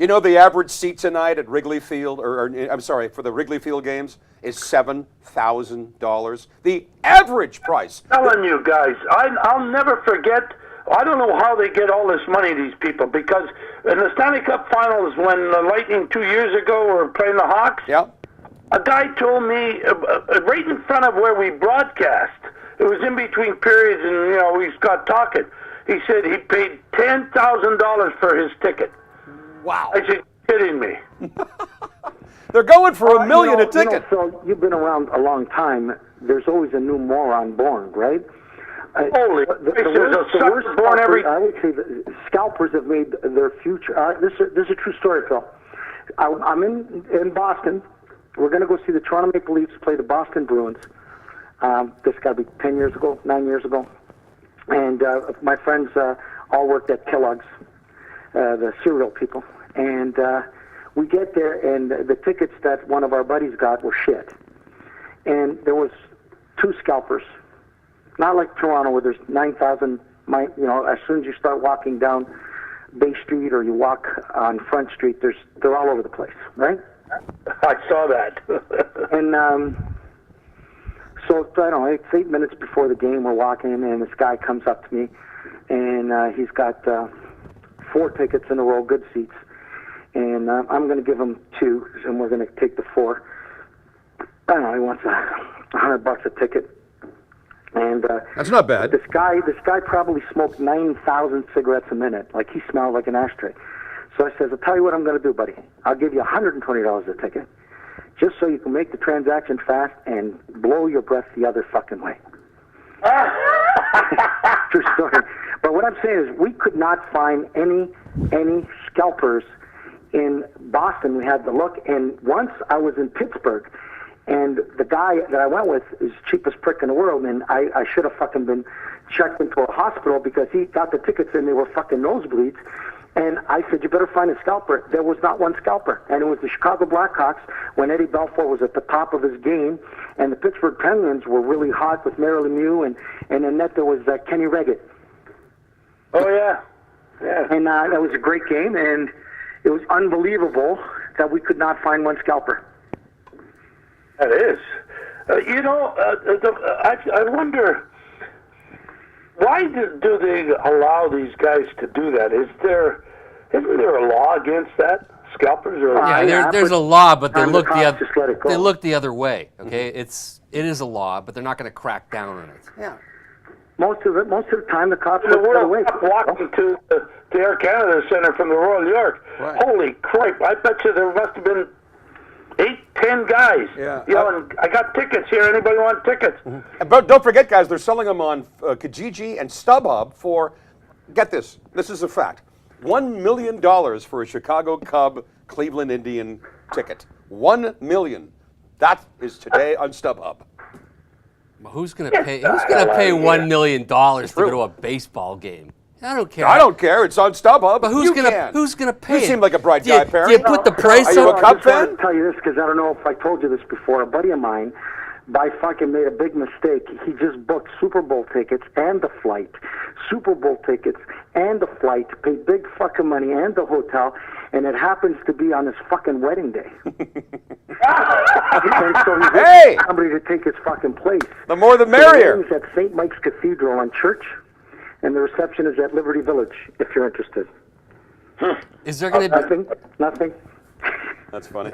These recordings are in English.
You know the average seat tonight at Wrigley Field, or I'm sorry, for the Wrigley Field games is $7,000. The average price. I'm telling you guys, I'll never forget. I don't know how they get all this money, these people, because in the Stanley Cup Finals, when the Lightning 2 years ago were playing the Hawks, Yeah. a guy told me right in front of where we broadcast. It was in between periods, and we got talking. He said he paid $10,000 for his ticket. Wow. I said, "You're kidding me." They're going for $1 million a ticket. So you've been around a long time. There's always a new moron born, right? Holy, there's a sucker born every. I would say the scalpers have made their future. This is a true story, Phil. I'm in Boston. We're going to go see the Toronto Maple Leafs play the Boston Bruins. This got to be 9 years ago. And my friends all worked at Kellogg's, the cereal people. And we get there, and the tickets that one of our buddies got were shit. And there was 2 scalpers. Not like Toronto where there's 9,000, as soon as you start walking down Bay Street or you walk on Front Street, they're all over the place, right? I saw that. And so, I don't know, it's 8 minutes before the game, we're walking, and this guy comes up to me, and he's got 4 tickets in a row, good seats, and I'm going to give him 2, and we're going to take the 4. I don't know, he wants $100 a ticket. And that's not bad. This guy probably smoked 9,000 cigarettes a minute. Like, he smelled like an ashtray. So I says, "I'll tell you what I'm going to do, buddy. I'll give you $120 a ticket, just so you can make the transaction fast and blow your breath the other fucking way." True story. But what I'm saying is, we could not find any scalpers in Boston. We had to look, and once I was in Pittsburgh. And the guy that I went with is the cheapest prick in the world, and I should have fucking been checked into a hospital because he got the tickets and they were fucking nosebleeds. And I said, "You better find a scalper." There was not one scalper. And it was the Chicago Blackhawks when Eddie Belfour was at the top of his game, and the Pittsburgh Penguins were really hot with Mario Lemieux, and in net there was Kenny Reggett. Oh, yeah. Yeah. And that was a great game, and it was unbelievable that we could not find one scalper. That is. I wonder, why do they allow these guys to do that? Isn't there a law against that? Scalpers or there's a law, but they look the other way. Okay, it is a law, but they're not going to crack down on it. Yeah. Most of the time, the cops the look the other way. World Cup walking to the Air Canada Center from the Royal York. Right. Holy crap! I bet you there must have been 8-10 guys. Yeah. And I got tickets here. Anybody want tickets? Mm-hmm. But don't forget, guys, they're selling them on Kijiji and StubHub for, get this is a fact, $1 million for a Chicago Cub Cleveland Indian ticket. $1 million. That is today on StubHub. Well, who's going to pay $1 million to go to a baseball game? I don't care. I don't care. It's on StubHub. But who's gonna pay? You seem like a bright guy, Perry. Do you put the price Are you a up? Cub I fan? want to tell you this because I don't know if I told you this before. A buddy of mine, by fucking made a big mistake. He just booked Super Bowl tickets and the flight, Super Bowl tickets and the flight, paid big fucking money and the hotel, and it happens to be on his fucking wedding day. And so he Hey! somebody to take his fucking place. The more the So merrier. the wedding's at St. Mike's Cathedral on Church, and the reception is at Liberty Village, if you're interested. Is there going to be Nothing. That's funny.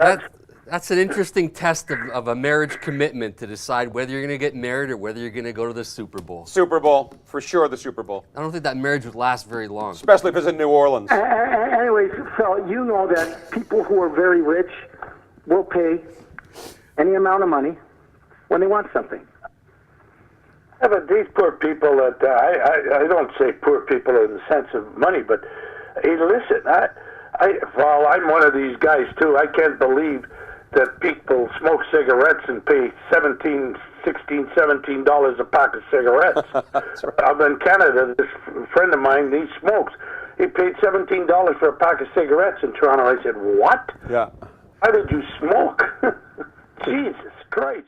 That's an interesting test of a marriage commitment to decide whether you're going to get married or whether you're going to go to the Super Bowl. Super Bowl, for sure, the Super Bowl. I don't think that marriage would last very long. Especially if it's in New Orleans. Anyways, so you know that people who are very rich will pay any amount of money when they want something. Yeah, but these poor people that I don't say poor people in the sense of money, but hey, listen, I'm one of these guys too. I can't believe that people smoke cigarettes and pay $17 a pack of cigarettes. Right. I'm in Canada. This friend of mine, he smokes. He paid $17 for a pack of cigarettes in Toronto. I said, "What? Yeah. How did you smoke?" Jesus Christ.